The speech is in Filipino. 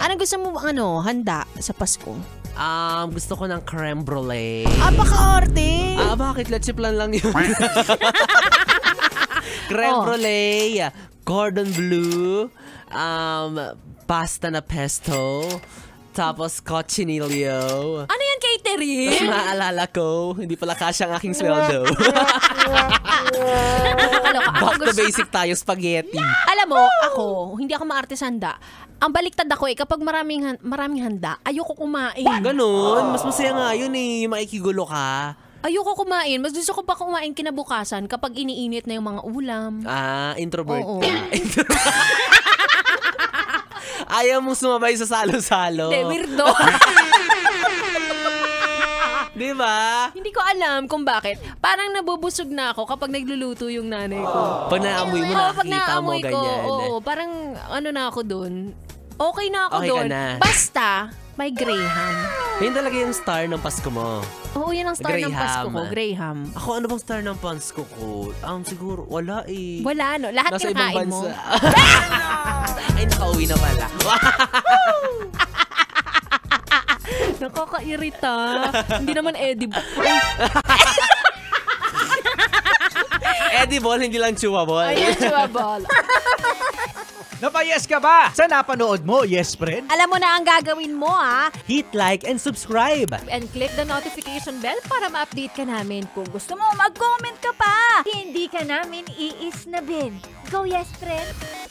Anong gusto mo handa sa Pasko? Gusto ko ng creme brulee. Baka-arte. Bakit? Let's plan lang yun. Creme brulee, cordon bleu, pasta na pesto, tapos cochinillo. Ano yan, catering? Tapos maaalala ko, hindi pala kasya ang aking sweldo. Back to basic tayo, spaghetti. Alam mo, ako, hindi ako maarte sa handa. Ang baliktad ako kapag maraming handa, ayoko kumain. Ganon, mas masaya nga yun yung makikigulo ka. Ayoko kumain. Mas gusto ko pa kumain kinabukasan kapag iniinit na yung mga ulam. Introvert. Oo. Ayaw mong sumabay sa salo-salo. Hindi, weirdo. Di ba? Hindi ko alam kung bakit. Parang nabubusog na ako kapag nagluluto yung nanay ko. Pag naamoy mo, pag nakakita mo naamoy ko, ganyan. parang na ako dun. Okay na ako Okay ka dun. na. Basta, may Graham. Yun talaga yung star ng Pasko mo. Oo, yan ang star ng Graham. Pasko ko, Graham. Ako, ano bang star ng Pasko ko? Siguro, wala eh. Wala, no? Lahat Nasa ibang kinakain mo. bansa. Ay, nakauwi na pala. Nakakairita. Hindi naman edible. Edible, hindi lang chewable. Ayun, chewable. Napayes ka ba sa napanood mo, yes friend? Alam mo na ang gagawin mo, ha? Hit like and subscribe. And click the notification bell para ma-update ka namin. Kung gusto mo, mag-comment ka pa. Hindi ka namin iisnabin. Go, yes, friend!